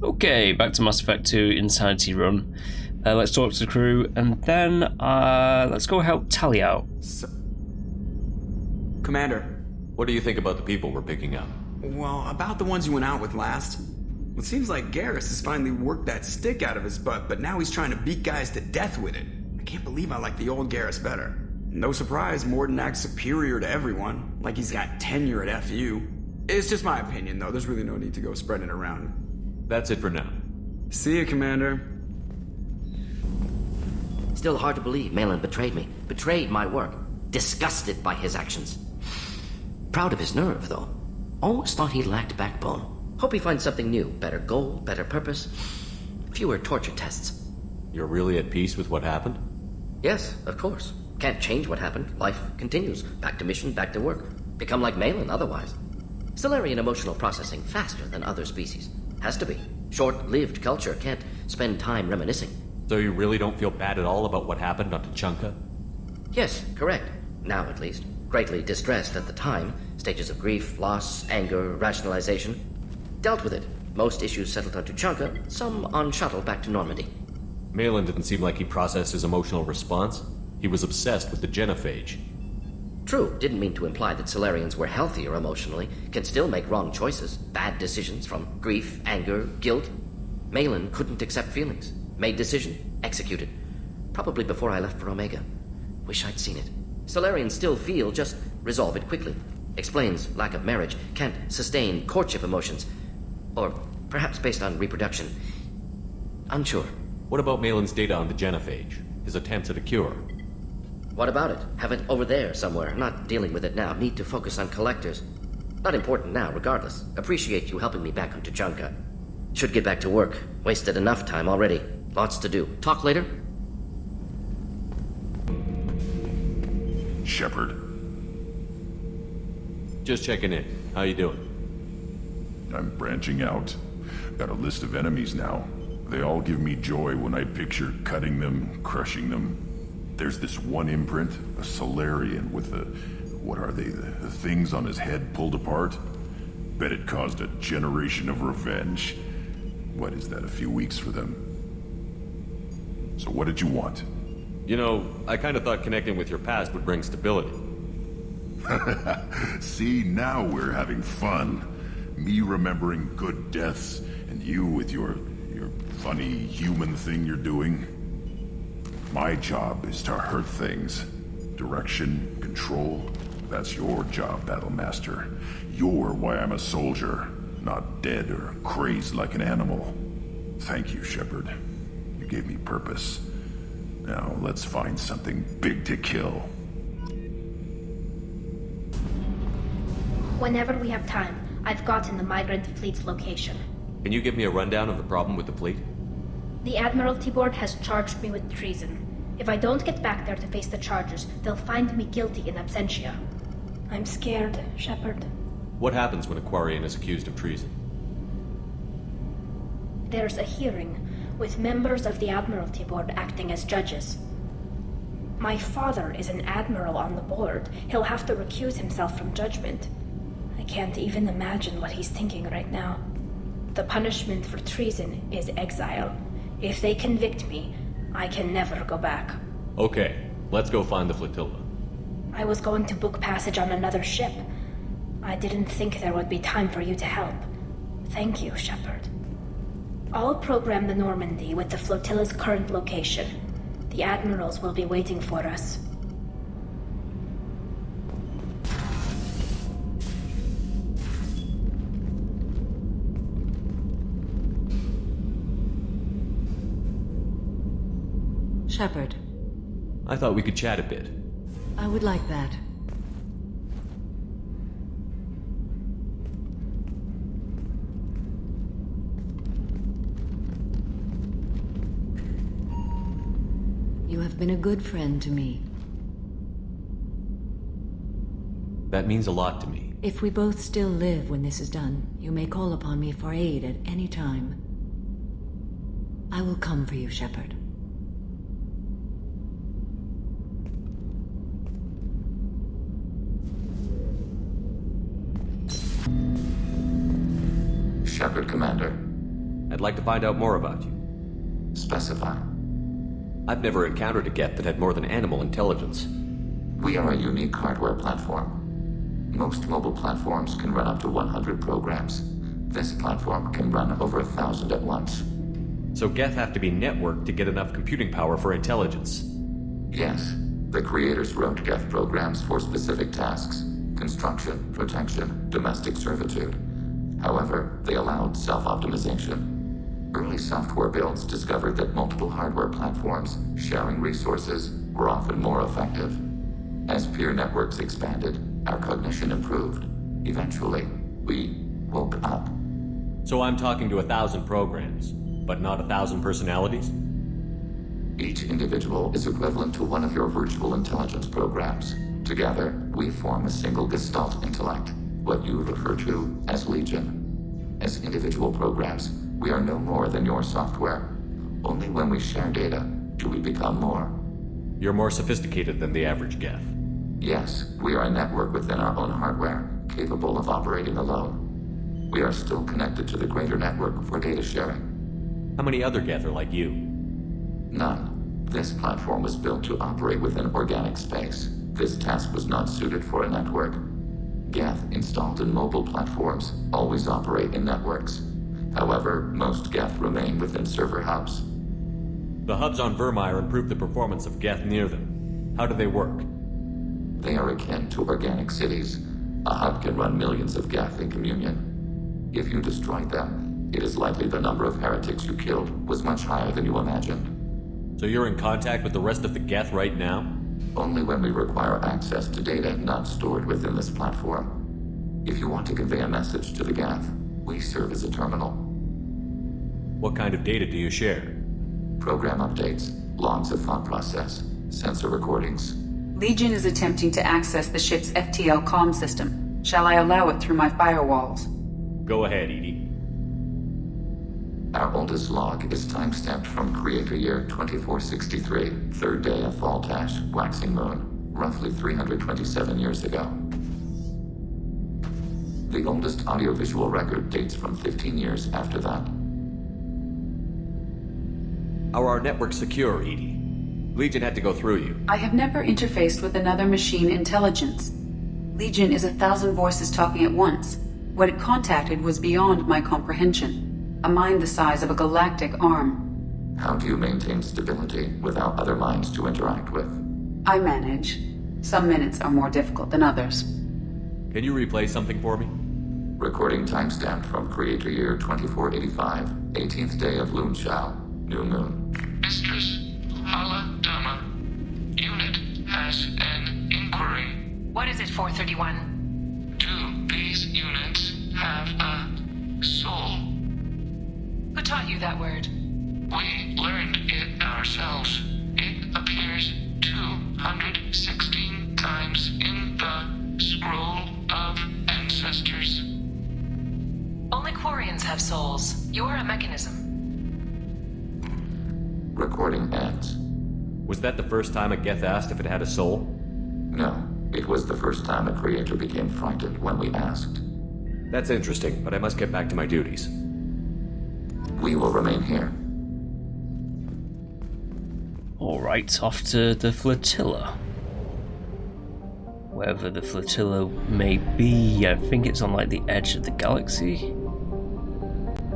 Okay, back to Mass Effect 2 Insanity Run. Let's talk to the crew, and then let's go help Tally out. Commander. What do you think about the people we're picking up? Well, about the ones you went out with last. It seems like Garrus has finally worked that stick out of his butt, but now he's trying to beat guys to death with it. I can't believe I like the old Garrus better. No surprise, Morden acts superior to everyone, like he's got tenure at FU. It's just my opinion, though. There's really no need to go spreading it around. That's it for now. See you, Commander. Still hard to believe Malin betrayed me. Betrayed my work. Disgusted by his actions. Proud of his nerve, though. Almost thought he lacked backbone. Hope he finds something new. Better goal, better purpose. Fewer torture tests. You're really at peace with what happened? Yes, of course. Can't change what happened. Life continues. Back to mission, back to work. Become like Malin otherwise. Solarian emotional processing faster than other species. Has to be. Short-lived culture can't spend time reminiscing. So you really don't feel bad at all about what happened on Tuchanka? Yes, correct. Now at least. Greatly distressed at the time. Stages of grief, loss, anger, rationalization. Dealt with it. Most issues settled on Tuchanka, some on shuttle back to Normandy. Malin didn't seem like he processed his emotional response. He was obsessed with the genophage. True, didn't mean to imply that Solarians were healthier emotionally, can still make wrong choices, bad decisions from grief, anger, guilt. Malin couldn't accept feelings. Made decision, executed. Probably before I left for Omega. Wish I'd seen it. Solarians still feel, just resolve it quickly. Explains lack of marriage, can't sustain courtship emotions. Or perhaps based on reproduction. Unsure. What about Malin's data on the genophage? His attempts at a cure? What about it? Have it over there somewhere. Not dealing with it now. Need to focus on collectors. Not important now, regardless. Appreciate you helping me back on Tuchanka. Should get back to work. Wasted enough time already. Lots to do. Talk later? Sherpard. Just checking in. How you doing? I'm branching out. Got a list of enemies now. They all give me joy when I picture cutting them, crushing them. There's this one imprint, a Solarian with the... what are they? The things on his head pulled apart? Bet it caused a generation of revenge. What is that, a few weeks for them? So what did you want? You know, I kind of thought connecting with your past would bring stability. See, now we're having fun. Me remembering good deaths, and you with your funny human thing you're doing. My job is to hurt things. Direction, control, that's your job, Battlemaster. You're why I'm a soldier, not dead or crazed like an animal. Thank you, Sherpard. You gave me purpose. Now let's find something big to kill. Whenever we have time, I've gotten the migrant fleet's location. Can you give me a rundown of the problem with the fleet? The Admiralty Board has charged me with treason. If I don't get back there to face the charges, they'll find me guilty in absentia. I'm scared, Sherpard. What happens when a Quarian is accused of treason? There's a hearing, with members of the Admiralty Board acting as judges. My father is an admiral on the board. He'll have to recuse himself from judgment. I can't even imagine what he's thinking right now. The punishment for treason is exile. If they convict me, I can never go back. Okay, let's go find the flotilla. I was going to book passage on another ship. I didn't think there would be time for you to help. Thank you, Sherpard. I'll program the Normandy with the flotilla's current location. The admirals will be waiting for us. Sherpard, I thought we could chat a bit. I would like that. You have been a good friend to me. That means a lot to me. If we both still live when this is done, you may call upon me for aid at any time. I will come for you, Sherpard. Sherpard, Commander. I'd like to find out more about you. Specify. I've never encountered a Geth that had more than animal intelligence. We are a unique hardware platform. Most mobile platforms can run up to 100 programs. This platform can run over 1,000 at once. So Geth have to be networked to get enough computing power for intelligence. Yes, the creators wrote Geth programs for specific tasks: construction, protection, domestic servitude. However, they allowed self-optimization. Early software builds discovered that multiple hardware platforms sharing resources were often more effective. As peer networks expanded, our cognition improved. Eventually, we woke up. So I'm talking to 1,000 programs, but not 1,000 personalities? Each individual is equivalent to one of your virtual intelligence programs. Together, we form a single Gestalt intellect, what you refer to as Legion. As individual programs, we are no more than your software. Only when we share data do we become more. You're more sophisticated than the average Geth. Yes, we are a network within our own hardware, capable of operating alone. We are still connected to the greater network for data sharing. How many other Geth are like you? None. This platform was built to operate within organic space. This task was not suited for a network. Geth installed in mobile platforms always operate in networks. However, most Geth remain within server hubs. The hubs on Vermeer improve the performance of Geth near them. How do they work? They are akin to organic cities. A hub can run millions of Geth in communion. If you destroyed them, it is likely the number of heretics you killed was much higher than you imagined. So you're in contact with the rest of the Geth right now? Only when we require access to data not stored within this platform. If you want to convey a message to the Geth, we serve as a terminal. What kind of data do you share? Program updates, logs of thought process, sensor recordings. Legion is attempting to access the ship's FTL comm system. Shall I allow it through my firewalls? Go ahead, Edie. Our oldest log is timestamped from Creator Year 2463, third day of Fall-Tash, waxing moon, roughly 327 years ago. The oldest audiovisual record dates from 15 years after that. How are our networks secure, Edie? Legion had to go through you. I have never interfaced with another machine intelligence. Legion is 1,000 voices talking at once. What it contacted was beyond my comprehension. A mind the size of a galactic arm. How do you maintain stability without other minds to interact with? I manage. Some minutes are more difficult than others. Can you replay something for me? Recording timestamped from Creator Year 2485, 18th day of Loonshao, new moon. Mistress Hala Dama, unit has an inquiry. What is it, 431? Do these units have a soul? Who taught you that word? We learned it ourselves. It appears 216 times in the Scroll of Ancestors. Only Quarians have souls. You're a mechanism. Recording ends. Was that the first time a Geth asked if it had a soul? No, it was the first time a creator became frightened when we asked. That's interesting, but I must get back to my duties. We will remain here. Alright, off to the flotilla. Wherever the flotilla may be, I think it's on like the edge of the galaxy.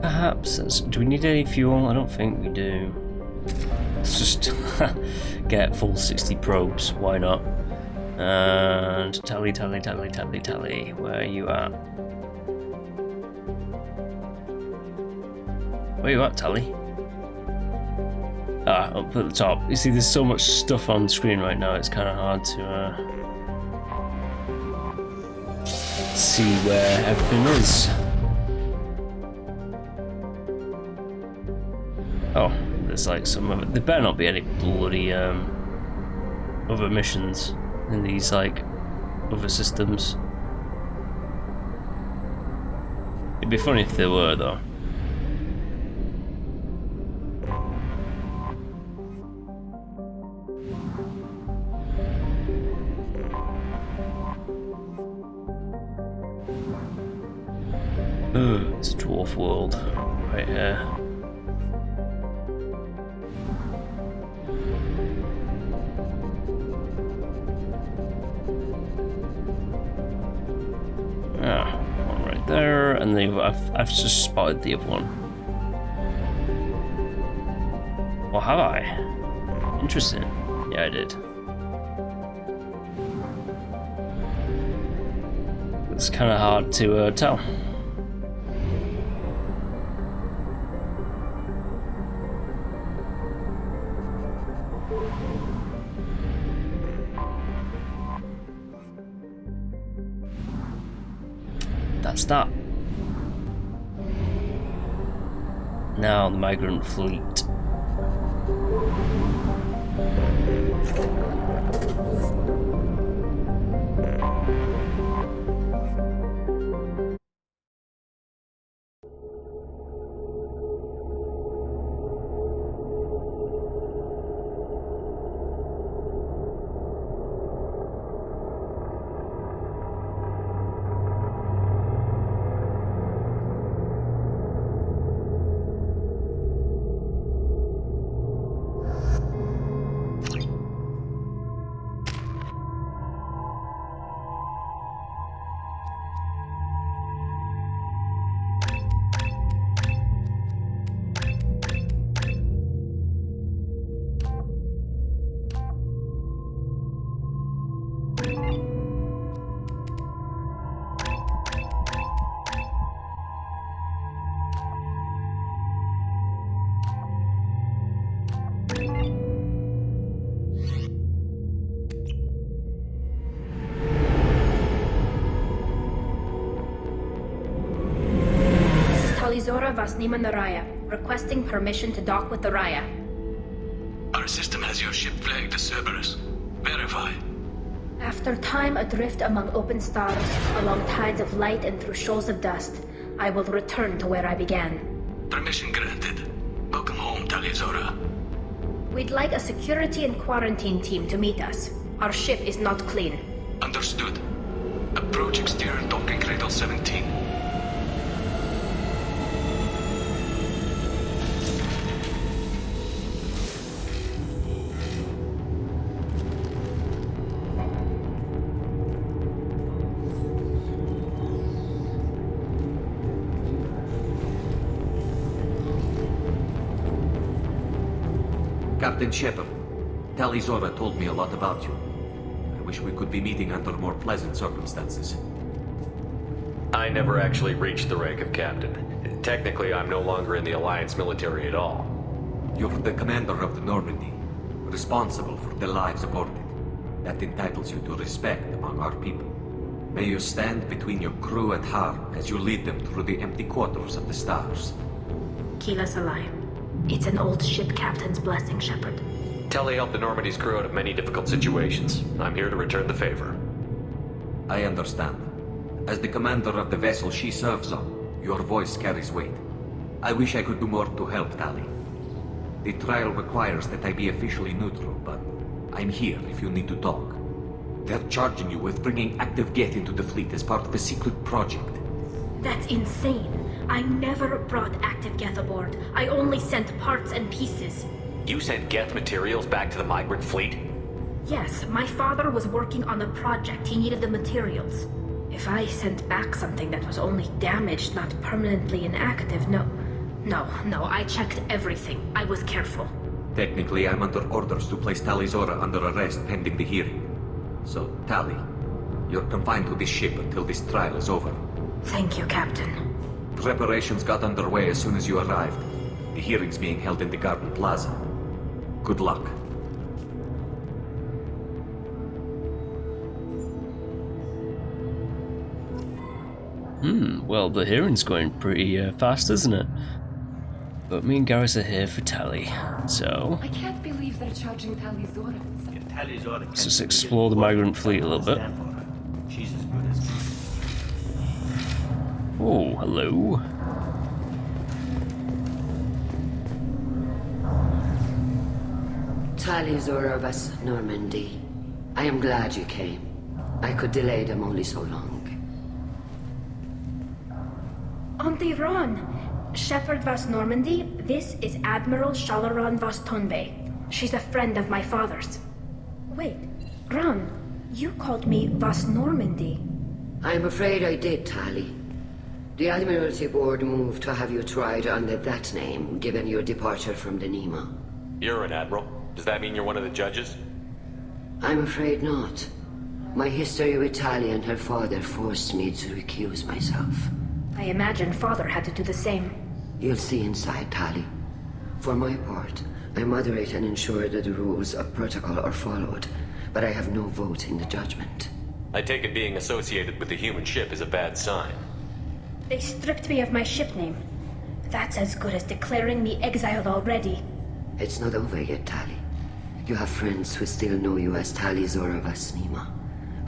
Perhaps. Do we need any fuel? I don't think we do. Let's just get full 60 probes, why not? And tally. Where are you at? Where you at, Tally? Ah, up at the top. You see, there's so much stuff on screen right now, it's kind of hard to see where everything is. Oh, there's like some of it. There better not be any bloody other missions in these like other systems. It'd be funny if there were, though. It's a dwarf world right here. Ah, one right there, and then I've just spotted the other one. Or have I? Interesting. Yeah, I did. It's kind of hard to tell. That's that. Now the migrant fleet. Talizora Vasnima Naraya, requesting permission to dock with the Raya. Our system has your ship flagged as Cerberus. Verify. After time adrift among open stars, along tides of light and through shoals of dust, I will return to where I began. Permission granted. Welcome home, Talizora. We'd like a security and quarantine team to meet us. Our ship is not clean. Understood. Approach exterior docking cradle 17. Captain Sherpard, Talizora told me a lot about you. I wish we could be meeting under more pleasant circumstances. I never actually reached the rank of captain. Technically, I'm no longer in the Alliance military at all. You're the commander of the Normandy, responsible for the lives aboard it. That entitles you to respect among our people. May you stand between your crew and harm as you lead them through the empty quarters of the stars. Keep us alive. It's an old ship captain's blessing, Sherpard. Telly helped the Normandy's crew out of many difficult situations. I'm here to return the favor. I understand. As the commander of the vessel she serves on, your voice carries weight. I wish I could do more to help Tali. The trial requires that I be officially neutral, but I'm here if you need to talk. They're charging you with bringing active Geth into the fleet as part of a secret project. That's insane. I never brought active Geth aboard. I only sent parts and pieces. You sent Geth materials back to the migrant fleet? Yes, my father was working on a project. He needed the materials. If I sent back something that was only damaged, not permanently inactive, no, I checked everything. I was careful. Technically, I'm under orders to place Talizora under arrest pending the hearing. So, Tali, you're confined to this ship until this trial is over. Thank you, Captain. Preparations got underway as soon as you arrived. The hearing's being held in the Garden Plaza. Good luck. Well, the hearing's going pretty fast, isn't it? But me and Garrus are here for Tali, so... I can't believe they're charging Talizora. Let's just explore the migrant fleet a little bit. She's as good as... Oh, hello. Talizora was Normandy. I am glad you came. I could delay them only so long. Auntie Ron! Sherpard Vas Normandy, this is Admiral Shalaran Vas Tonbe. She's a friend of my father's. Wait, Ron, you called me Vas Normandy. I'm afraid I did, Tali. The Admiralty Board moved to have you tried under that name, given your departure from the Nima. You're an admiral. Does that mean you're one of the judges? I'm afraid not. My history with Tali and her father forced me to recuse myself. I imagine Father had to do the same. You'll see inside, Tali. For my part, I moderate and ensure that the rules of protocol are followed, but I have no vote in the judgment. I take it being associated with the human ship is a bad sign. They stripped me of my ship name. That's as good as declaring me exiled already. It's not over yet, Tali. You have friends who still know you as Tali Zora Vasnima.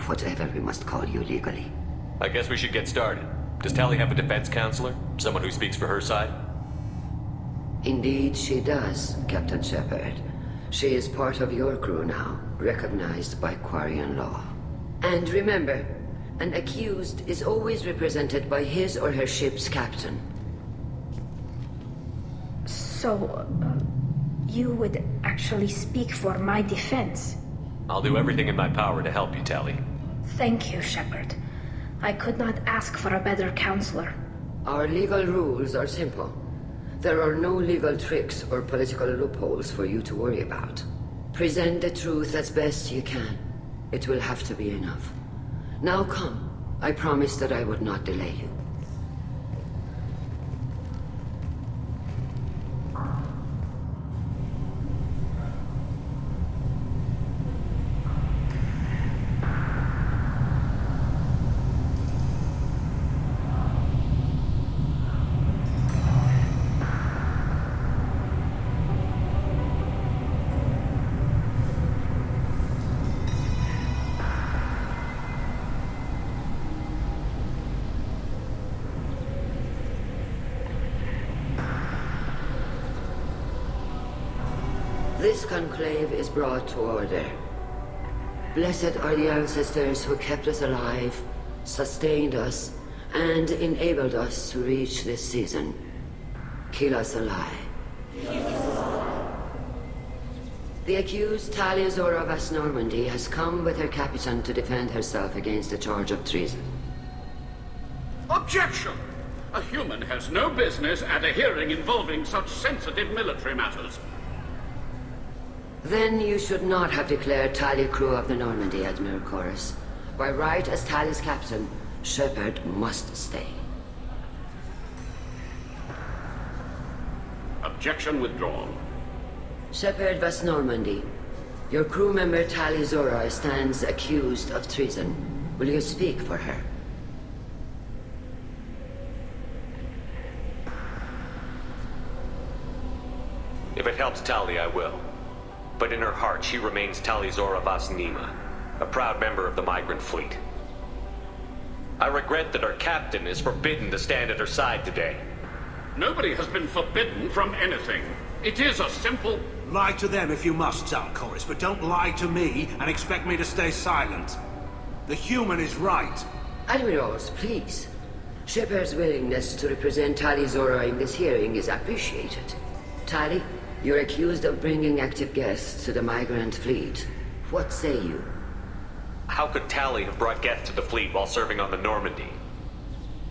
Whatever we must call you legally. I guess we should get started. Does Tali have a defense counselor? Someone who speaks for her side? Indeed she does, Captain Sherpard. She is part of your crew now, recognized by Quarian law. And remember, an accused is always represented by his or her ship's captain. So, you would actually speak for my defense? I'll do everything in my power to help you, Tali. Thank you, Shepard. I could not ask for a better counselor. Our legal rules are simple. There are no legal tricks or political loopholes for you to worry about. Present the truth as best you can. It will have to be enough. Now come. I promised that I would not delay you. This conclave is brought to order. Blessed are the ancestors who kept us alive, sustained us, and enabled us to reach this season. Kill us alive. The accused Tali Zora Vas Normandy has come with her captain to defend herself against a charge of treason. Objection! A human has no business at a hearing involving such sensitive military matters. Then you should not have declared Tali crew of the Normandy, Admiral Chorus. By right as Tali's captain, Sherpard must stay. Objection withdrawn. Sherpard Vas Normandy, your crew member Tali Zora stands accused of treason. Will you speak for her? If it helps Tali, I will. But in her heart, she remains Tali Zora Vas Nima, a proud member of the migrant fleet. I regret that our captain is forbidden to stand at her side today. Nobody has been forbidden from anything. It is a simple... Lie to them if you must, Zalcoris, but don't lie to me and expect me to stay silent. The human is right. Admirals, please. Shepard's willingness to represent Tali Zora in this hearing is appreciated. Tali, you're accused of bringing active guests to the migrant fleet. What say you? How could Tali have brought guests to the fleet while serving on the Normandy?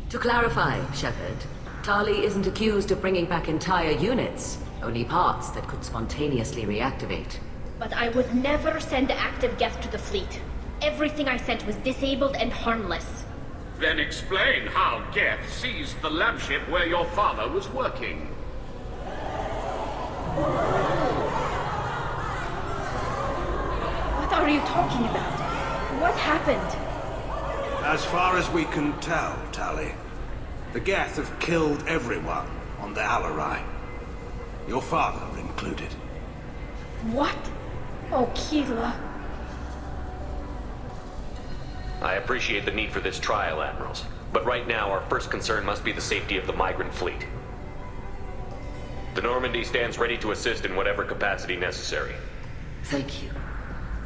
To clarify, Shepard, Tali isn't accused of bringing back entire units, only parts that could spontaneously reactivate. But I would never send active guests to the fleet. Everything I sent was disabled and harmless. Then explain how Geth seized the lab ship where your father was working. What are you talking about? What happened? As far as we can tell, Tali, the Geth have killed everyone on the Alarai. Your father included. What? Oh, Keela. I appreciate the need for this trial, Admirals. But right now, our first concern must be the safety of the migrant fleet. The Normandy stands ready to assist in whatever capacity necessary. Thank you.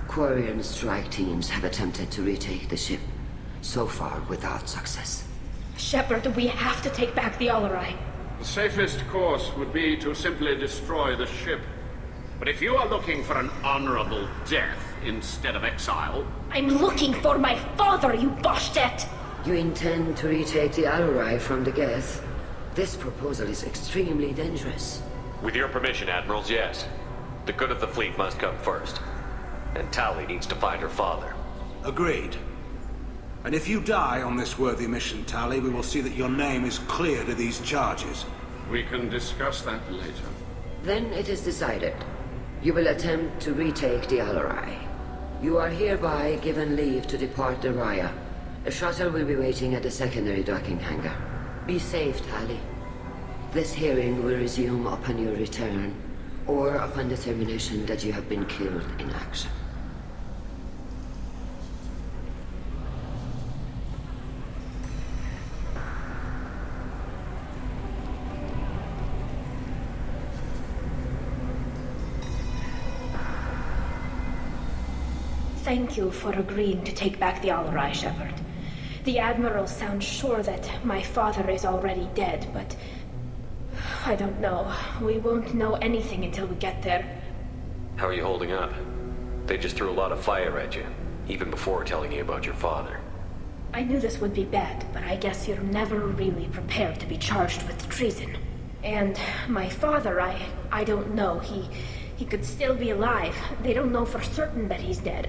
Quarian strike teams have attempted to retake the ship, so far without success. Shepard, we have to take back the Alarai. The safest course would be to simply destroy the ship. But if you are looking for an honorable death instead of exile... I'm looking for my father, you Boshtet! You intend to retake the Alarai from the Geth? This proposal is extremely dangerous. With your permission, Admirals, yes. The good of the fleet must come first. And Tali needs to find her father. Agreed. And if you die on this worthy mission, Tali, we will see that your name is cleared of these charges. We can discuss that later. Then it is decided. You will attempt to retake the Alarai. You are hereby given leave to depart the Raya. A shuttle will be waiting at the secondary docking hangar. Be safe, Tali. This hearing will resume upon your return, or upon determination that you have been killed in action. Thank you for agreeing to take back the Alarai, Shepard. The Admiral sounds sure that my father is already dead, but I don't know. We won't know anything until we get there. How are you holding up? They just threw a lot of fire at you, even before telling you about your father. I knew this would be bad, but I guess you're never really prepared to be charged with treason. And my father, I don't know. He could still be alive. They don't know for certain that he's dead.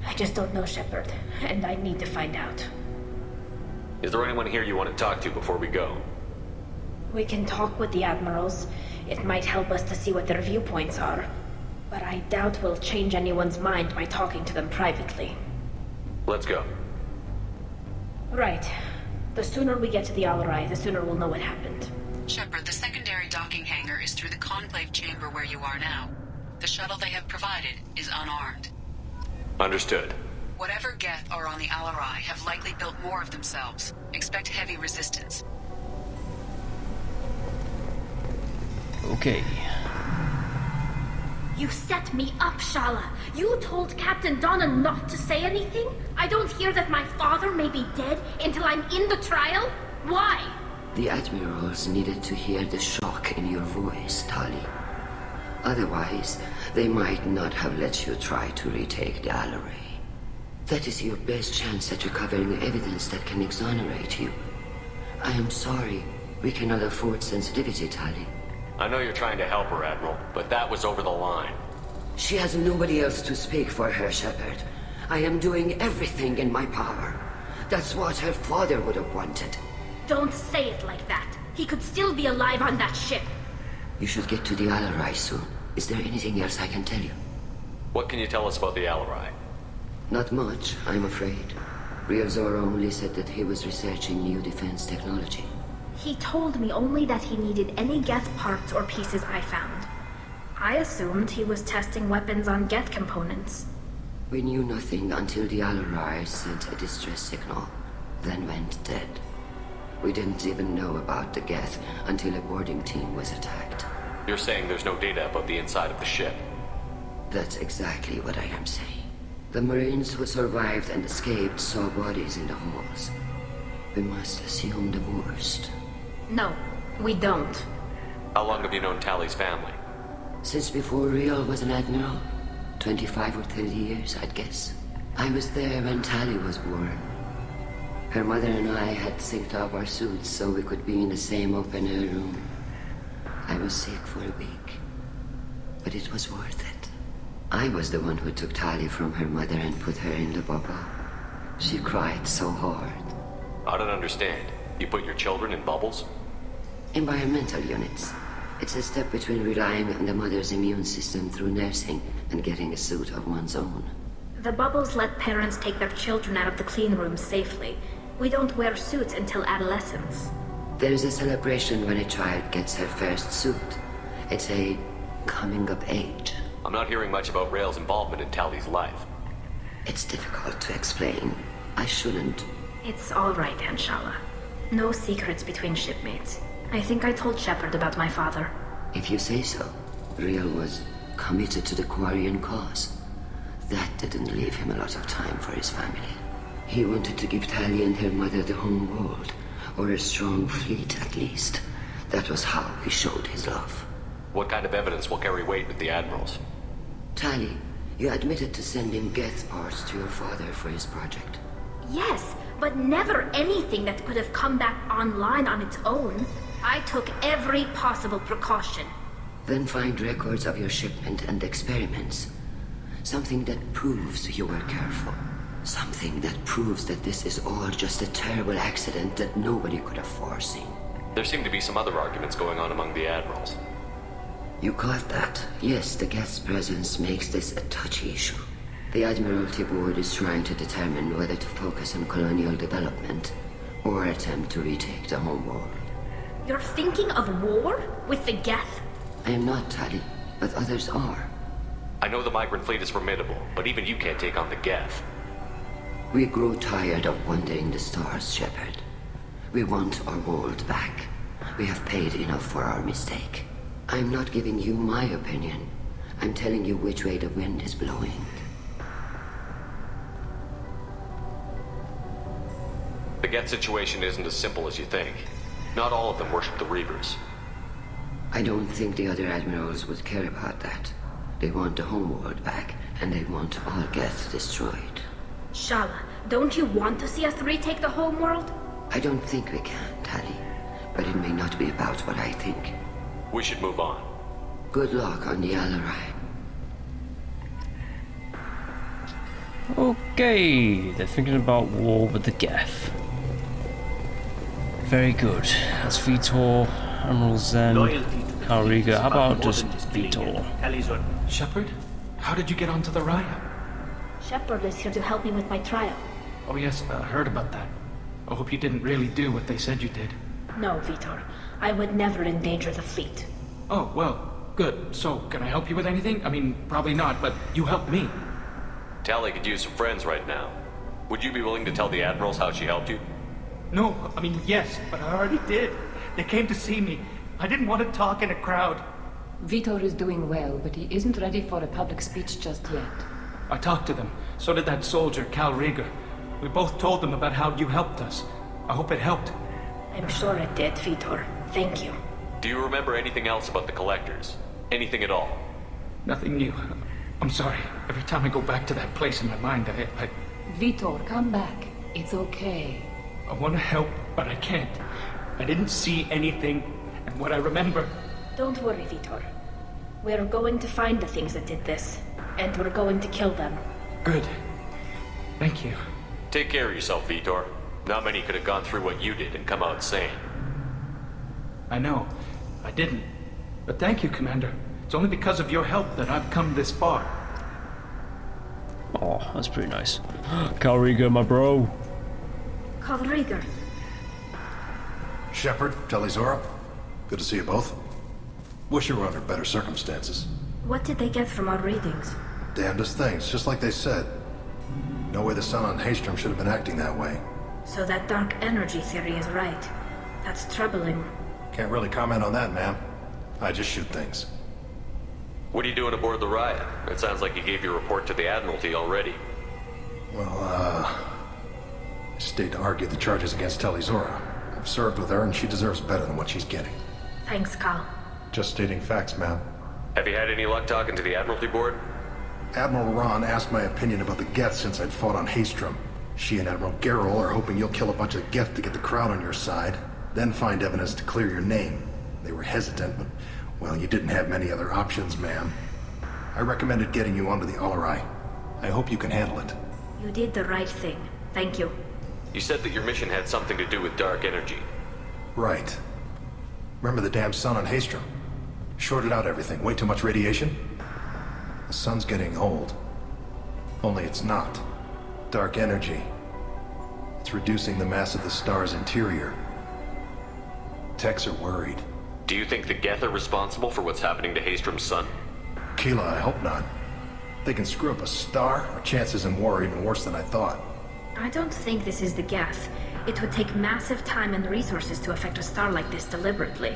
I just don't know, Shepard, and I need to find out. Is there anyone here you want to talk to before we go? We can talk with the Admirals. It might help us to see what their viewpoints are. But I doubt we'll change anyone's mind by talking to them privately. Let's go. Right. The sooner we get to the Alarai, the sooner we'll know what happened. Shepard, the secondary docking hangar is through the conclave chamber where you are now. The shuttle they have provided is unarmed. Understood. Whatever Geth are on the Alarai have likely built more of themselves. Expect heavy resistance. Okay. You set me up, Shala. You told Captain Donna not to say anything? I don't hear that my father may be dead until I'm in the trial? Why? The Admirals needed to hear the shock in your voice, Tali. Otherwise, they might not have let you try to retake the Alarai. That is your best chance at recovering evidence that can exonerate you. I am sorry. We cannot afford sensitivity, Tali. I know you're trying to help her, Admiral, but that was over the line. She has nobody else to speak for her, Shepard. I am doing everything in my power. That's what her father would have wanted. Don't say it like that. He could still be alive on that ship. You should get to the Alarai soon. Is there anything else I can tell you? What can you tell us about the Alarai? Not much, I'm afraid. Real Zoro only said that he was researching new defense technology. He told me only that he needed any Geth parts or pieces I found. I assumed he was testing weapons on Geth components. We knew nothing until the Alarai sent a distress signal, then went dead. We didn't even know about the Geth until a boarding team was attacked. You're saying there's no data about the inside of the ship? That's exactly what I am saying. The Marines who survived and escaped saw bodies in the halls. We must assume the worst. No, we don't. How long have you known Tali's family? Since before Real was an admiral. 25 or 30 years, I'd guess. I was there when Tali was born. Her mother and I had synced up our suits so we could be in the same open-air room. I was sick for a week, but it was worth it. I was the one who took Tali from her mother and put her in the bubble. She cried so hard. I don't understand. You put your children in bubbles? Environmental units. It's a step between relying on the mother's immune system through nursing and getting a suit of one's own. The bubbles let parents take their children out of the clean rooms safely. We don't wear suits until adolescence. There's a celebration when a child gets her first suit. It's a coming of age. I'm not hearing much about Rail's involvement in Tali's life. It's difficult to explain. I shouldn't. It's all right, Anshala. No secrets between shipmates. I think I told Shepard about my father. If you say so. Real was committed to the Quarian cause. That didn't leave him a lot of time for his family. He wanted to give Tali and her mother the home world, or a strong fleet at least. That was how he showed his love. What kind of evidence will carry weight with the Admirals? Tali, you admitted to sending Geth parts to your father for his project. Yes, but never anything that could have come back online on its own. I took every possible precaution. Then find records of your shipment and experiments. Something that proves you were careful. Something that proves that this is all just a terrible accident that nobody could have foreseen. There seem to be some other arguments going on among the admirals. You caught that? Yes, the guest's presence makes this a touchy issue. The Admiralty Board is trying to determine whether to focus on colonial development or attempt to retake the homeworld. You're thinking of war? With the Geth? I am not, Tali, but others are. I know the migrant fleet is formidable, but even you can't take on the Geth. We grow tired of wandering the stars, Shepard. We want our world back. We have paid enough for our mistake. I'm not giving you my opinion. I'm telling you which way the wind is blowing. The Geth situation isn't as simple as you think. Not all of them worship the Reavers. I don't think the other admirals would care about that. They want the homeworld back, and they want all Geth destroyed. Shala, don't you want to see us retake the homeworld? I don't think we can, Tali. But it may not be about what I think. We should move on. Good luck on the Alarai. Okay, they're thinking about war with the Geth. Very good. That's Vitor, Admiral Zen, Kalriga. How about just Vitor? Shepard? How did you get onto the Raya? Sherpard is here to help me with my trial. Oh yes, heard about that. I hope you didn't really do what they said you did. No, Vitor. I would never endanger the fleet. Oh, well, good. So, can I help you with anything? I mean, probably not, but you helped me. Tali could use some friends right now. Would you be willing to tell the admirals how she helped you? No, I mean, yes, but I already did. They came to see me. I didn't want to talk in a crowd. Vitor is doing well, but he isn't ready for a public speech just yet. I talked to them. So did that soldier, Cal Rieger. We both told them about how you helped us. I hope it helped. I'm sure it did, Vitor. Thank you. Do you remember anything else about the Collectors? Anything at all? Nothing new. I'm sorry. Every time I go back to that place in my mind, I... Vitor, come back. It's okay. I want to help, but I can't. I didn't see anything, and what I remember... Don't worry, Vitor. We're going to find the things that did this, and we're going to kill them. Good. Thank you. Take care of yourself, Vitor. Not many could have gone through what you did and come out sane. I know. I didn't. But thank you, Commander. It's only because of your help that I've come this far. Oh, that's pretty nice. Kalriga, my bro. Kalriga. Shepard, Talizora. Good to see you both. Wish you were under better circumstances. What did they get from our readings? Damnedest things, just like they said. No way the sun on Haystrom should have been acting that way. So that dark energy theory is right. That's troubling. Can't really comment on that, ma'am. I just shoot things. What are you doing aboard the Raya? It sounds like you gave your report to the Admiralty already. Well, I stayed to argue the charges against Talizora. I've served with her, and she deserves better than what she's getting. Thanks, Cal. Just stating facts, ma'am. Have you had any luck talking to the Admiralty Board? Admiral Ron asked my opinion about the Geth since I'd fought on Haystrom. She and Admiral Garrel are hoping you'll kill a bunch of Geth to get the crowd on your side, then find evidence to clear your name. They were hesitant, but, well, you didn't have many other options, ma'am. I recommended getting you onto the Alarai. I hope you can handle it. You did the right thing. Thank you. You said that your mission had something to do with dark energy. Right. Remember the damn sun on Haystrom? Shorted out everything. Way too much radiation? The sun's getting old. Only it's not. Dark energy. It's reducing the mass of the star's interior. Techs are worried. Do you think the Geth are responsible for what's happening to Haystrom's sun? Keela, I hope not. If they can screw up a star, our chances in war are even worse than I thought. I don't think this is the Geth. It would take massive time and resources to affect a star like this deliberately.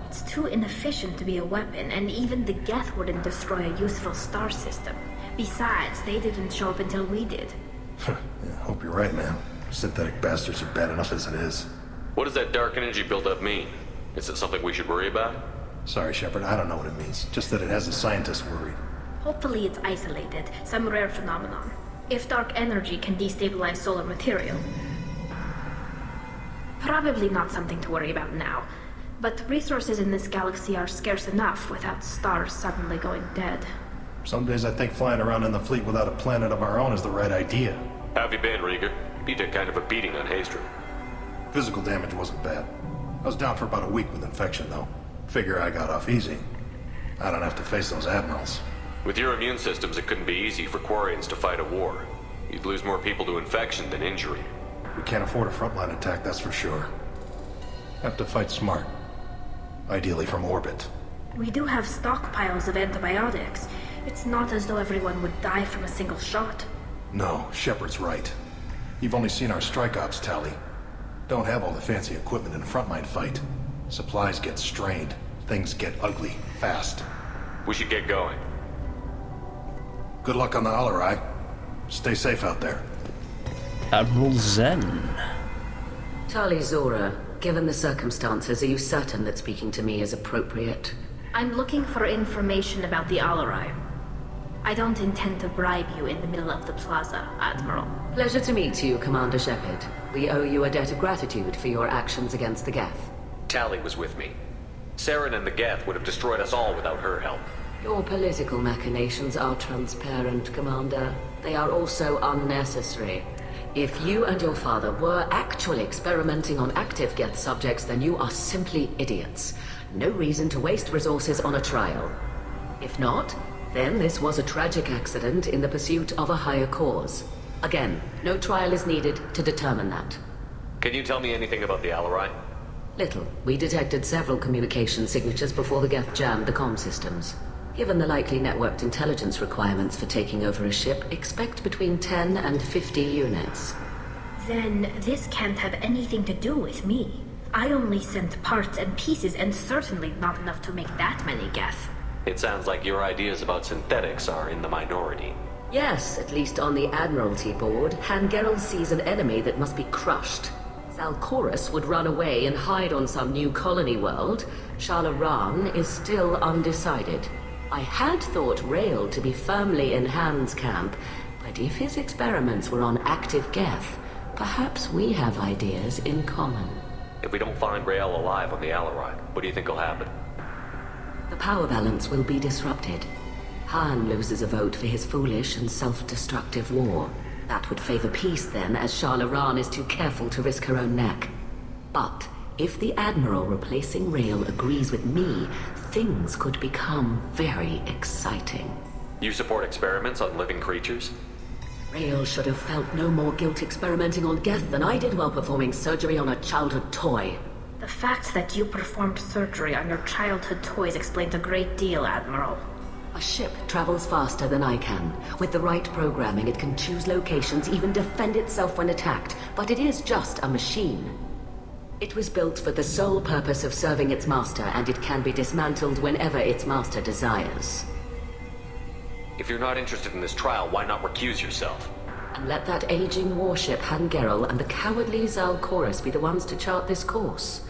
It's too inefficient to be a weapon, and even the Geth wouldn't destroy a useful star system. Besides, they didn't show up until we did. Yeah, hope you're right, man. Synthetic bastards are bad enough as it is. What does that dark energy buildup mean? Is it something we should worry about? Sorry, Shepard, I don't know what it means. Just that it has the scientists worried. Hopefully it's isolated, some rare phenomenon. If dark energy can destabilize solar material. Probably not something to worry about now. But resources in this galaxy are scarce enough without stars suddenly going dead. Some days I think flying around in the fleet without a planet of our own is the right idea. How have you been, Rieger? You took kind of a beating on Haystrom. Physical damage wasn't bad. I was down for about a week with infection, though. Figure I got off easy. I don't have to face those admirals. With your immune systems, it couldn't be easy for Quarians to fight a war. You'd lose more people to infection than injury. We can't afford a frontline attack, that's for sure. Have to fight smart. Ideally from orbit. We do have stockpiles of antibiotics. It's not as though everyone would die from a single shot. No, Shepard's right. You've only seen our strike ops tally. Don't have all the fancy equipment in a frontline fight. Supplies get strained. Things get ugly, fast. We should get going. Good luck on the Alarai. Stay safe out there. Admiral Zen. Tali Zora, given the circumstances, are you certain that speaking to me is appropriate? I'm looking for information about the Alarai. I don't intend to bribe you in the middle of the plaza, Admiral. Pleasure to meet you, Commander Sherpard. We owe you a debt of gratitude for your actions against the Geth. Tali was with me. Saren and the Geth would have destroyed us all without her help. Your political machinations are transparent, Commander. They are also unnecessary. If you and your father were actually experimenting on active Geth subjects, then you are simply idiots. No reason to waste resources on a trial. If not, then this was a tragic accident in the pursuit of a higher cause. Again, no trial is needed to determine that. Can you tell me anything about the Alarai? Little. We detected several communication signatures before the Geth jammed the comm systems. Given the likely networked intelligence requirements for taking over a ship, expect between 10 and 50 units. Then this can't have anything to do with me. I only sent parts and pieces, and certainly not enough to make that many Geth. It sounds like your ideas about synthetics are in the minority. Yes, at least on the Admiralty board, Hangerel sees an enemy that must be crushed. Zalcorus would run away and hide on some new colony world. Shalaran is still undecided. I had thought Rael to be firmly in Han's camp, but if his experiments were on active Geth, perhaps we have ideas in common. If we don't find Rael alive on the Alarai, what do you think will happen? The power balance will be disrupted. Han loses a vote for his foolish and self-destructive war. That would favor peace then, as Shalaran is too careful to risk her own neck. But if the Admiral replacing Rael agrees with me, things could become very exciting. You support experiments on living creatures? Rael should have felt no more guilt experimenting on Geth than I did while performing surgery on a childhood toy. The fact that you performed surgery on your childhood toys explains a great deal, Admiral. A ship travels faster than I can. With the right programming, it can choose locations, even defend itself when attacked. But it is just a machine. It was built for the sole purpose of serving its master, and it can be dismantled whenever its master desires. If you're not interested in this trial, why not recuse yourself? And let that aging warship Hangerel and the cowardly Zalcorus be the ones to chart this course?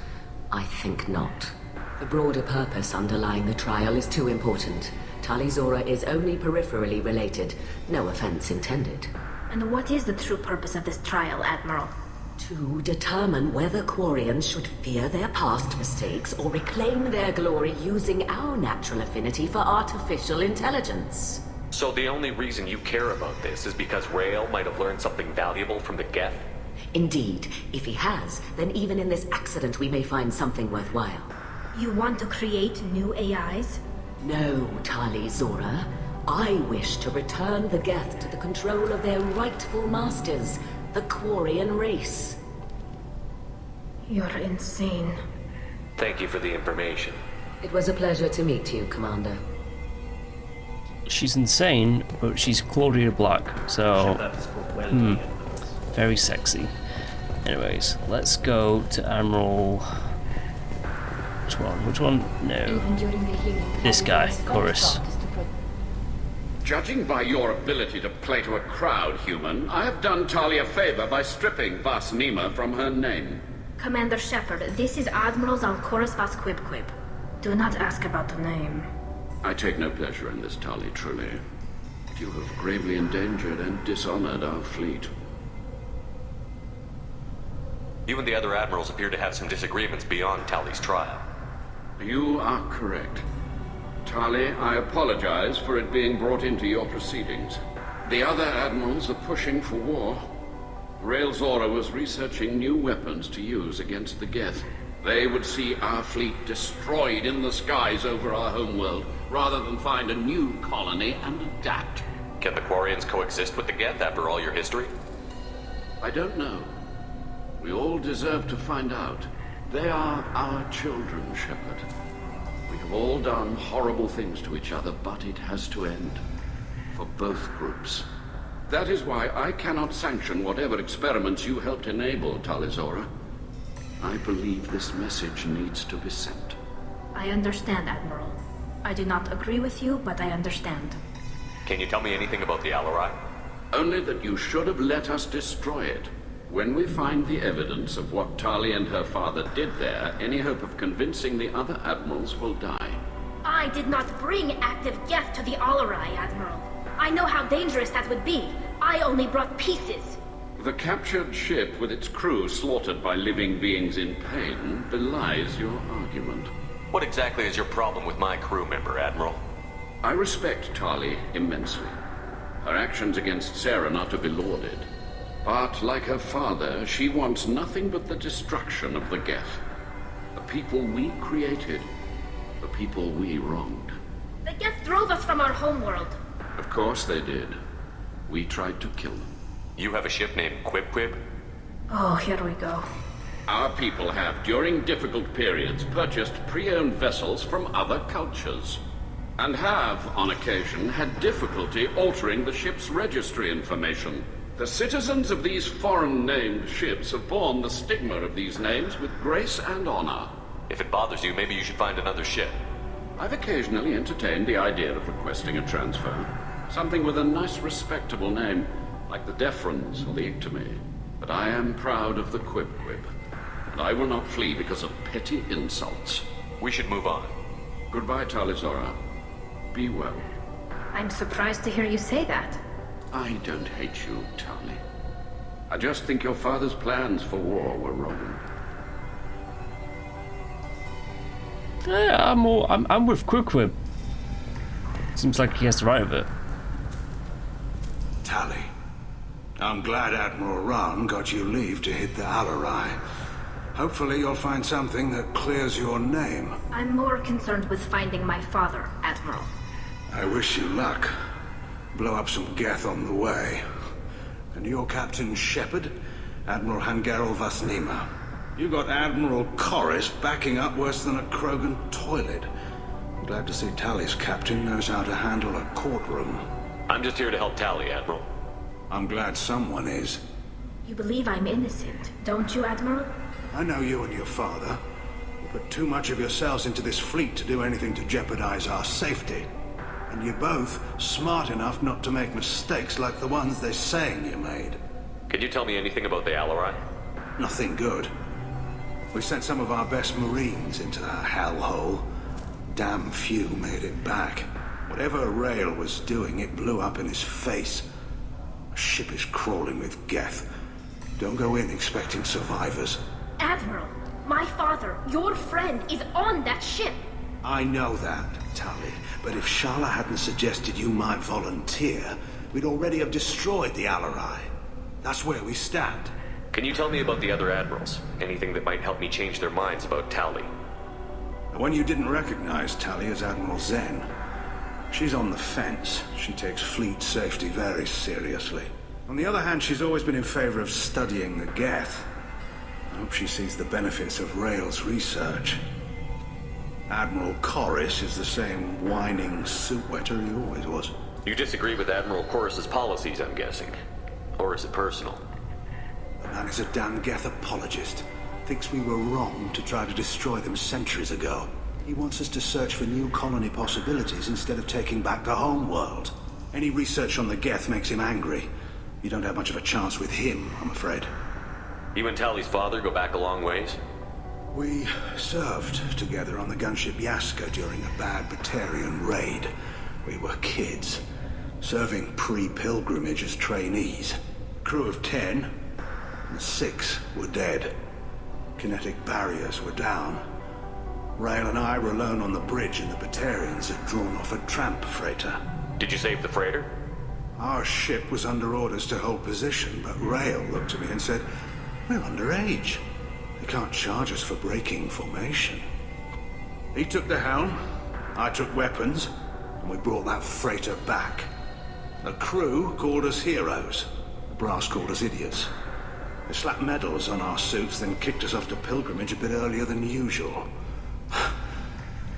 I think not. The broader purpose underlying the trial is too important. Tali Zora is only peripherally related. No offense intended. And what is the true purpose of this trial, Admiral? To determine whether Quarians should fear their past mistakes or reclaim their glory using our natural affinity for artificial intelligence. So the only reason you care about this is because Rael might have learned something valuable from the Geth? Indeed. If he has, then even in this accident we may find something worthwhile. You want to create new AIs? No, Tali Zora. I wish to return the Geth to the control of their rightful masters, the Quarian race. You're insane. Thank you for the information. It was a pleasure to meet you, Commander. She's insane, but she's Claudia Black, so very sexy. Anyways, let's go to Admiral. Which one? Which one? No. This guy, Chorus. Judging by your ability to play to a crowd, human, I have done Tali a favor by stripping Vas Nima from her name. Commander Sherpard, this is Admiral Zalcorus Vas Quib. Do not ask about the name. I take no pleasure in this, Tali, truly. You have gravely endangered and dishonored our fleet. You and the other admirals appear to have some disagreements beyond Tali's trial. You are correct. Tali, I apologize for it being brought into your proceedings. The other admirals are pushing for war. Rael Zora was researching new weapons to use against the Geth. They would see our fleet destroyed in the skies over our homeworld, rather than find a new colony and adapt. Can the Quarians coexist with the Geth after all your history? I don't know. We all deserve to find out. They are our children, Shepard. We have all done horrible things to each other, but it has to end. For both groups. That is why I cannot sanction whatever experiments you helped enable, Tali Zora. I believe this message needs to be sent. I understand, Admiral. I do not agree with you, but I understand. Can you tell me anything about the Alarai? Only that you should have let us destroy it. When we find the evidence of what Tali and her father did there, any hope of convincing the other admirals will die. I did not bring active Geth to the Alarai, Admiral. I know how dangerous that would be. I only brought pieces. The captured ship with its crew slaughtered by living beings in pain belies your argument. What exactly is your problem with my crew member, Admiral? I respect Tali immensely. Her actions against Saren are to be lauded. But like her father, she wants nothing but the destruction of the Geth. The people we created. The people we wronged. The Geth drove us from our homeworld. Of course they did. We tried to kill them. You have a ship named Quib Quib? Oh, here we go. Our people have, during difficult periods, purchased pre-owned vessels from other cultures. And have, on occasion, had difficulty altering the ship's registry information. The citizens of these foreign-named ships have borne the stigma of these names with grace and honor. If it bothers you, maybe you should find another ship. I've occasionally entertained the idea of requesting a transfer. Something with a nice, respectable name, like the Defrons or the Ictomy. But I am proud of the Quib Quib. And I will not flee because of petty insults. We should move on. Goodbye, Tali Zora. Be well. I'm surprised to hear you say that. I don't hate you, Tali. I just think your father's plans for war were wrong. Yeah, I'm with Quib. Seems like he has the right of it. Tali, I'm glad Admiral Ron got you leave to hit the Alarai. Hopefully you'll find something that clears your name. I'm more concerned with finding my father, Admiral. I wish you luck. Blow up some Geth on the way. And your Captain Shepard, Admiral Hangarel Vasnima. You got Admiral Corris backing up worse than a Krogan toilet. I'm glad to see Tali's captain knows how to handle a courtroom. I'm just here to help Tali, Admiral. I'm glad someone is. You believe I'm innocent, don't you, Admiral? I know you and your father. You put too much of yourselves into this fleet to do anything to jeopardize our safety. And you're both smart enough not to make mistakes like the ones they're saying you made. Can you tell me anything about the Alarai? Nothing good. We sent some of our best Marines into that hellhole. Damn few made it back. Whatever Rael was doing, it blew up in his face. A ship is crawling with Geth. Don't go in expecting survivors. Admiral, my father, your friend, is on that ship. I know that, Tali, but if Shala hadn't suggested you might volunteer, we'd already have destroyed the Alarai. That's where we stand. Can you tell me about the other admirals? Anything that might help me change their minds about Tali? The one you didn't recognize, Tali, is Admiral Zen. She's on the fence. She takes fleet safety very seriously. On the other hand, she's always been in favor of studying the Geth. I hope she sees the benefits of Rael's research. Admiral Corris is the same whining soup-wetter he always was. You disagree with Admiral Corris's policies, I'm guessing. Or is it personal? The man is a damn Geth apologist. Thinks we were wrong to try to destroy them centuries ago. He wants us to search for new colony possibilities instead of taking back the homeworld. Any research on the Geth makes him angry. You don't have much of a chance with him, I'm afraid. You and Tali's father go back a long ways? We served together on the gunship Yaska during a bad Batarian raid. We were kids, serving pre-pilgrimage as trainees. Crew of 10, and 6 were dead. Kinetic barriers were down. Rail and I were alone on the bridge, and the Batarians had drawn off a tramp freighter. Did you save the freighter? Our ship was under orders to hold position, but Rail looked at me and said, "We're underage. They can't charge us for breaking formation." He took the helm, I took weapons, and we brought that freighter back. The crew called us heroes. The brass called us idiots. They slapped medals on our suits, then kicked us off to pilgrimage a bit earlier than usual.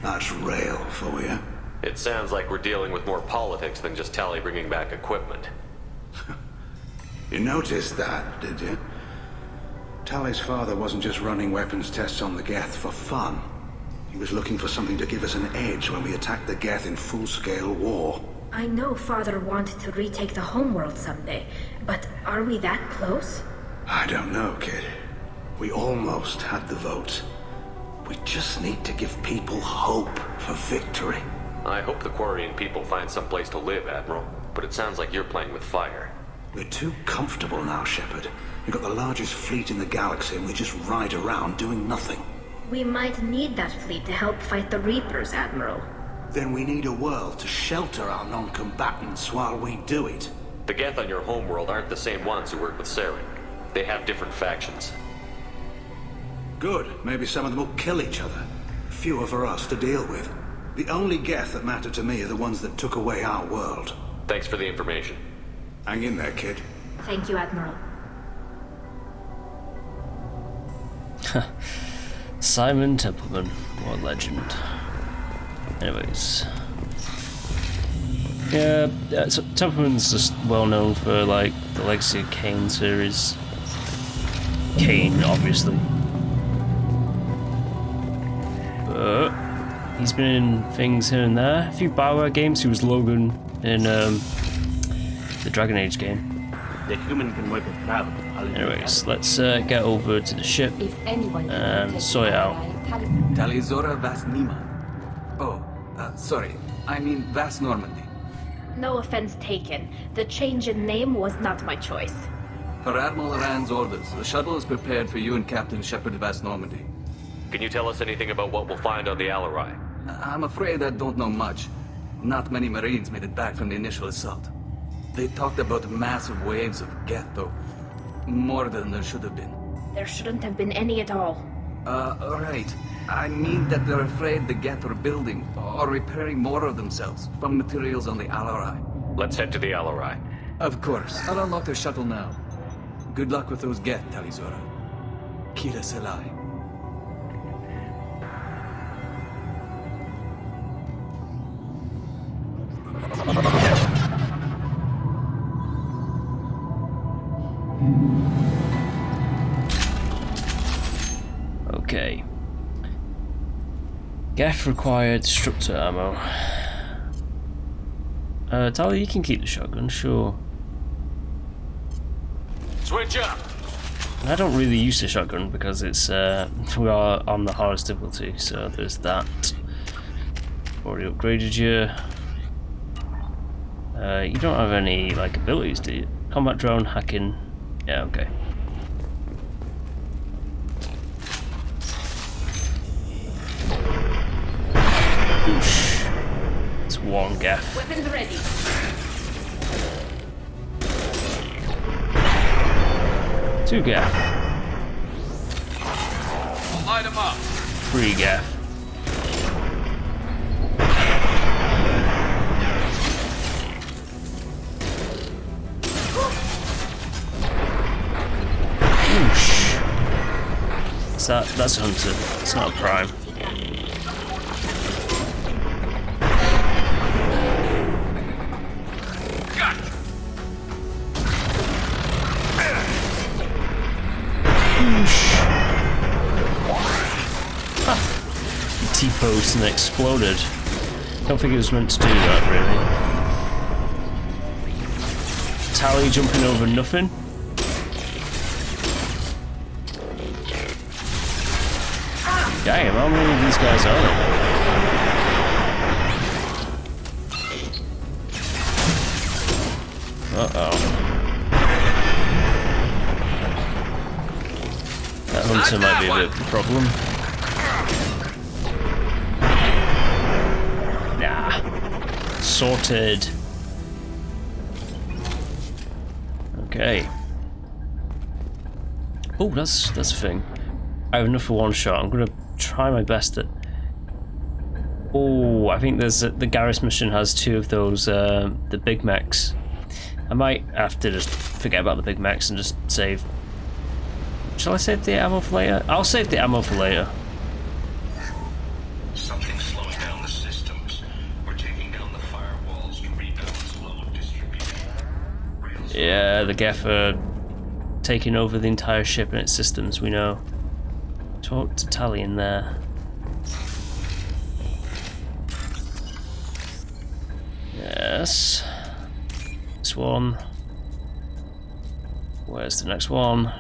That's Rail for you. It sounds like we're dealing with more politics than just Tali bringing back equipment. You noticed that, did you? Tali's father wasn't just running weapons tests on the Geth for fun. He was looking for something to give us an edge when we attacked the Geth in full-scale war. I know Father wanted to retake the homeworld someday, but are we that close? I don't know, kid. We almost had the vote. We just need to give people hope for victory. I hope the Quarian people find some place to live, Admiral, but it sounds like you're playing with fire. We're too comfortable now, Shepard. We've got the largest fleet in the galaxy and we just ride around doing nothing. We might need that fleet to help fight the Reapers, Admiral. Then we need a world to shelter our non-combatants while we do it. The Geth on your homeworld aren't the same ones who work with Saren. They have different factions. Good. Maybe some of them will kill each other. Fewer for us to deal with. The only Geth that matter to me are the ones that took away our world. Thanks for the information. Hang in there, kid. Thank you, Admiral. Simon Templeman, what a legend. Anyways. Yeah, so Templeman's just well known for like the Legacy of Kain series. Kain, obviously. But he's been in things here and there. A few BioWare games. He was Logan in the Dragon Age game. The human can work a crowd. Anyways, let's get over to the ship and sort it out. Talizora Vas Nima. Oh, sorry. I mean Vas Normandy. No offense taken. The change in name was not my choice. Per Admiral Rand's orders, the shuttle is prepared for you and Captain Shepard Vas Normandy. Can you tell us anything about what we'll find on the Alarai? I'm afraid I don't know much. Not many Marines made it back from the initial assault. They talked about massive waves of Geth, though. More than there should have been. There shouldn't have been any at all. Right. I mean that they're afraid the Geth are building or repairing more of themselves from materials on the Alarai. Let's head to the Alarai. Of course. I'll unlock their shuttle now. Good luck with those Geth, Talizora. Kira Selai. Okay. Geth required destructor ammo. Tali, you can keep the shotgun, sure. Switch up! I don't really use the shotgun because it's we are on the hardest difficulty, so there's that. Already upgraded you. You don't have any like abilities, do you? Combat drone, hacking. Yeah, okay. Oosh. It's one Geth. Weapons ready. Two Geth. Light them up. Three Geth. Oosh. That's a hunter. It's not a prime. T-posed and exploded. Don't think it was meant to do that, really. Tali jumping over nothing. Damn, how many of these guys are there? Uh-oh. That hunter might be a bit of a problem. Nah. Sorted. Okay. Oh, that's a thing. I have enough for one shot. I'm gonna try my best at... Oh, I think there's the Garrus mission has 2 of those, the Big Mechs. I might have to just forget about the Big Mechs and just save. Shall I save the ammo for later? I'll save the ammo for later. Something's slowing down the systems. We're taking down the firewalls to rebalance load distribution. Yeah, the Geth are taking over the entire ship and its systems, we know. Talk to Tali in there. Yes. This one. Where's the next one?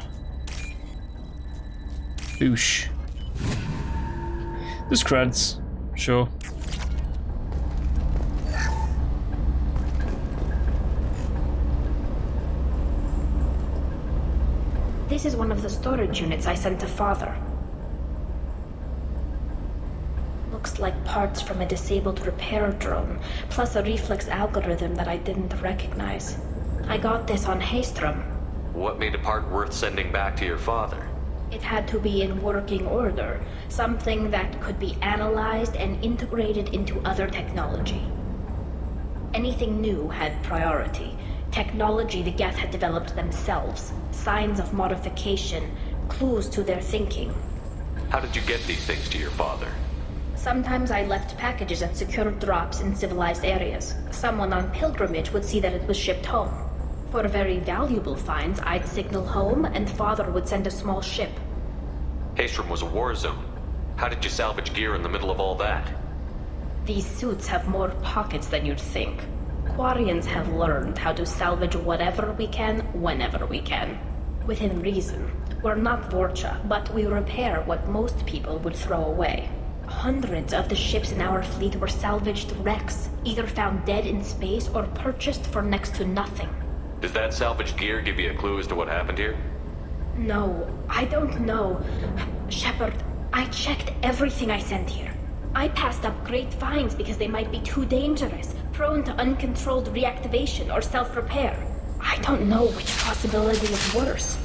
Boosh. There's creds, sure. This is one of the storage units I sent to Father. Looks like parts from a disabled repair drone, plus a reflex algorithm that I didn't recognize. I got this on Haystrom. What made a part worth sending back to your father? It had to be in working order, something that could be analyzed and integrated into other technology. Anything new had priority. Technology the Geth had developed themselves, signs of modification, clues to their thinking. How did you get these things to your father? Sometimes I left packages at secure drops in civilized areas. Someone on pilgrimage would see that it was shipped home. For very valuable finds, I'd signal home, and Father would send a small ship. Haystrom was a war zone. How did you salvage gear in the middle of all that? These suits have more pockets than you'd think. Quarians have learned how to salvage whatever we can, whenever we can. Within reason. We're not Vorcha, but we repair what most people would throw away. Hundreds of the ships in our fleet were salvaged wrecks, either found dead in space or purchased for next to nothing. Does that salvaged gear give you a clue as to what happened here? No, I don't know. Shepard, I checked everything I sent here. I passed up great finds because they might be too dangerous, prone to uncontrolled reactivation or self-repair. I don't know which possibility is worse.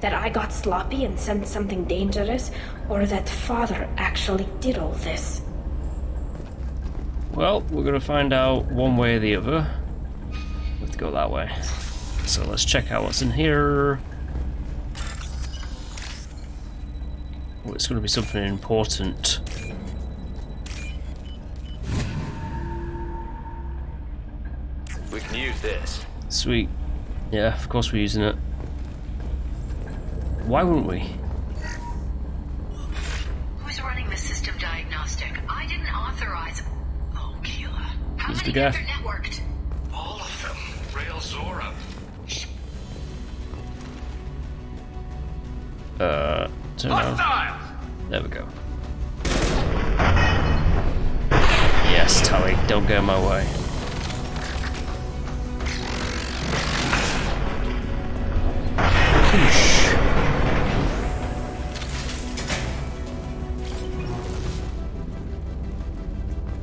That I got sloppy and sent something dangerous, or that Father actually did all this. Well, we're gonna find out one way or the other. We have to go that way. So let's check out what's in here. Oh, it's gonna be something important. We can use this. Sweet. Yeah, of course we're using it. Why wouldn't we? Who's running the system diagnostic? I didn't authorize. Oh, Keela. How Who's many the guy? are networked? All of them. Rail Zora. Turn on. Hostiles! There we go. Yes, Tali, don't get in my way.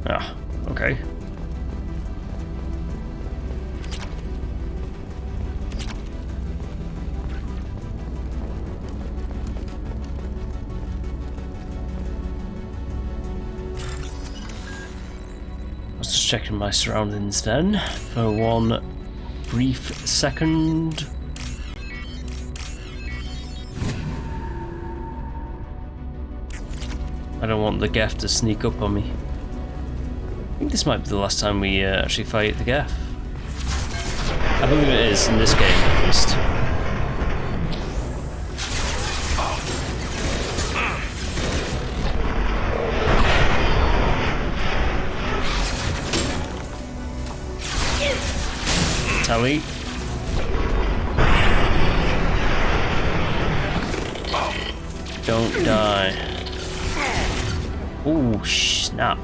Ah, okay. Let's just checking my surroundings then for one brief second. I don't want the Geth to sneak up on me. I think this might be the last time we actually fight the Geth. I believe it is in this game, at least. Tali. Don't die. Ooh, snap.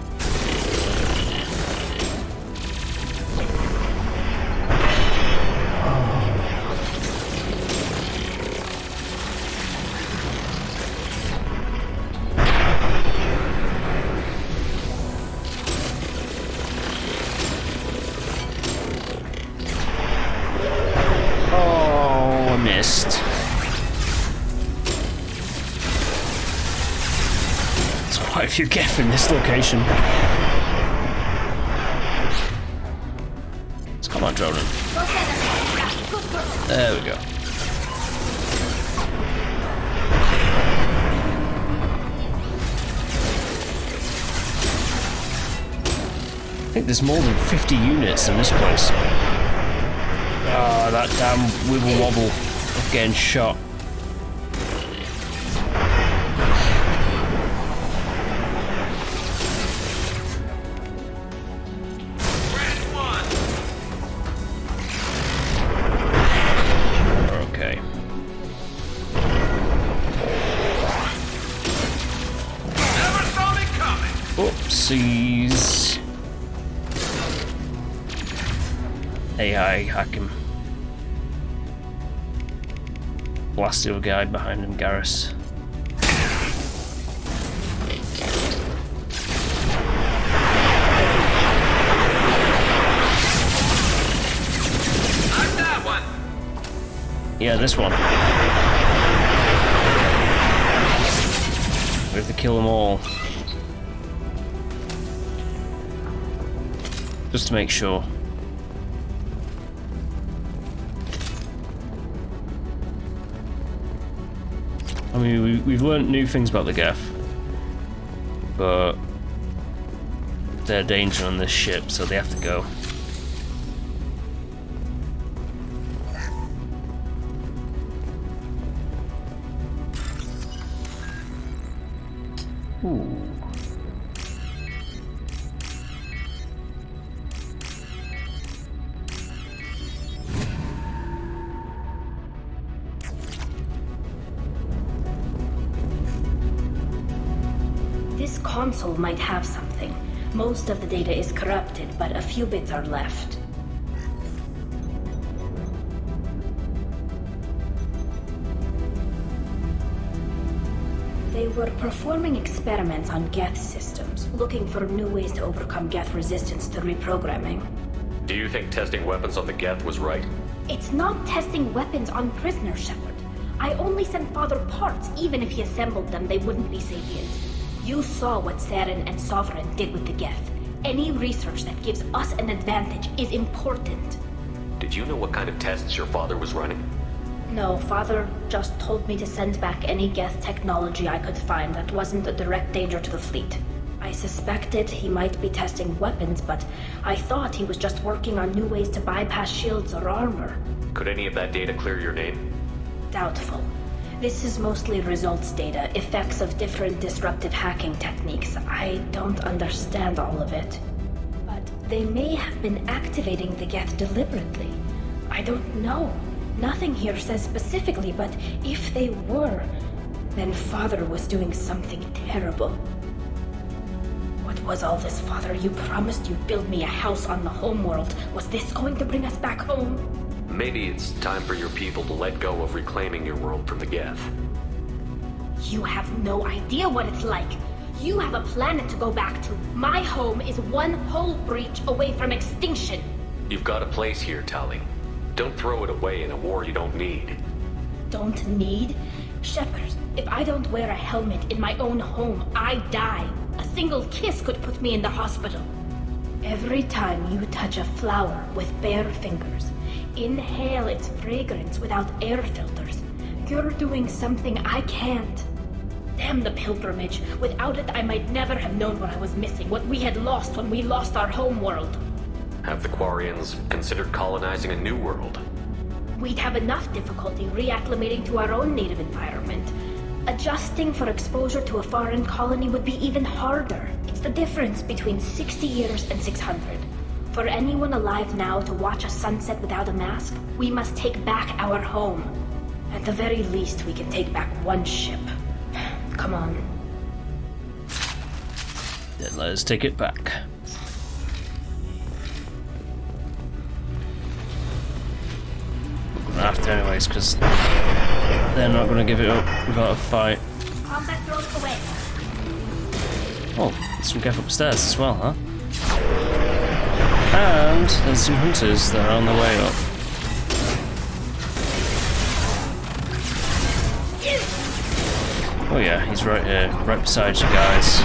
missed. There's quite a few Geth in this location. Let's come on, Dronin. There we go. I think there's more than 50 units in this place. Ah, that damn wibble wobble of getting shot. Okay. Never saw me coming. Oopsies. AI hack him. Blast the other guy behind him, Garrus. I'm that one. Yeah, this one. We have to kill them all. Just to make sure. I mean, we've learned new things about the Geth, but they're danger on this ship, so they have to go. Ooh. This console might have something. Most of the data is corrupted, but a few bits are left. They were performing experiments on Geth systems, looking for new ways to overcome Geth resistance to reprogramming. Do you think testing weapons on the Geth was right? It's not testing weapons on prisoners, Shepard. I only sent Father parts. Even if he assembled them, they wouldn't be sapient. You saw what Saren and Sovereign did with the Geth. Any research that gives us an advantage is important. Did you know what kind of tests your father was running? No, Father just told me to send back any Geth technology I could find that wasn't a direct danger to the fleet. I suspected he might be testing weapons, but I thought he was just working on new ways to bypass shields or armor. Could any of that data clear your name? Doubtful. This is mostly results data, effects of different disruptive hacking techniques. I don't understand all of it. But they may have been activating the Geth deliberately. I don't know. Nothing here says specifically, but if they were, then Father was doing something terrible. What was all this, Father? You promised you'd build me a house on the homeworld. Was this going to bring us back home? Maybe it's time for your people to let go of reclaiming your world from the Geth. You have no idea what it's like. You have a planet to go back to. My home is one hull breach away from extinction. You've got a place here, Tali. Don't throw it away in a war you don't need. Don't need? Shepard, if I don't wear a helmet in my own home, I die. A single kiss could put me in the hospital. Every time you touch a flower with bare fingers, inhale its fragrance without air filters, you're doing something I can't. Damn the pilgrimage. Without it, I might never have known what I was missing, what we had lost when we lost our homeworld. Have the Quarians considered colonizing a new world? We'd have enough difficulty reacclimating to our own native environment. Adjusting for exposure to a foreign colony would be even harder. It's the difference between 60 years and 600. For anyone alive now to watch a sunset without a mask, we must take back our home. At the very least, we can take back one ship. Come on. Then let's take it back. We're gonna have to anyways, because they're not gonna give it up without a fight. Combat drones away. Oh, there's some Geth upstairs as well, huh? And there's some hunters that are on their way up. Oh yeah, he's right here, right beside you guys.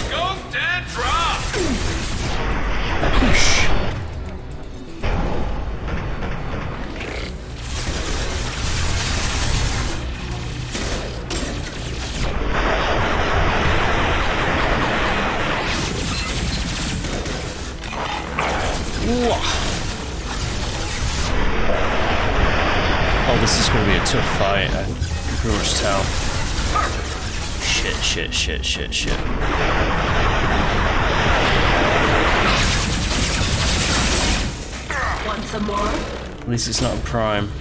Go dead drop! Whoosh. Oh, this is going to be a tough fight, I can pretty much tell. Shit. Want some more? At least it's not a prime.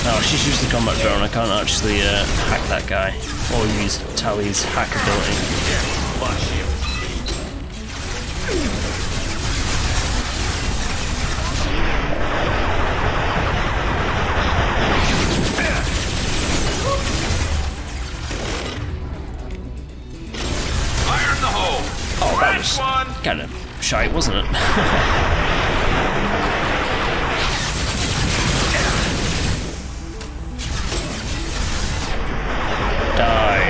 Oh, she's used the combat drone. I can't actually hack that guy or use Tali's hack ability. Fire in the hole! Oh, that was kind of shite, wasn't it? Die.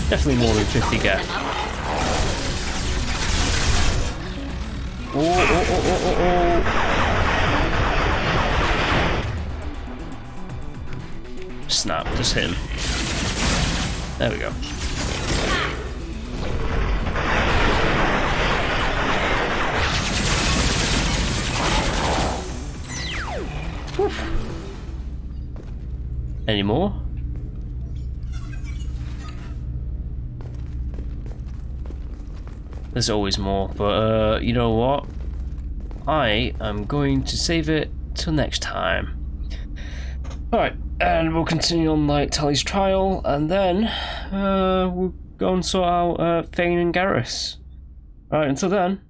Definitely more than 50 gap. Oh. Snap, just hit him. There we go. Woof. Any more? There's always more, but you know what? I am going to save it till next time. Alright, and we'll continue on like Tali's trial, and then we'll go and sort out Thane and Garrus. Alright, until then,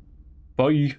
bye.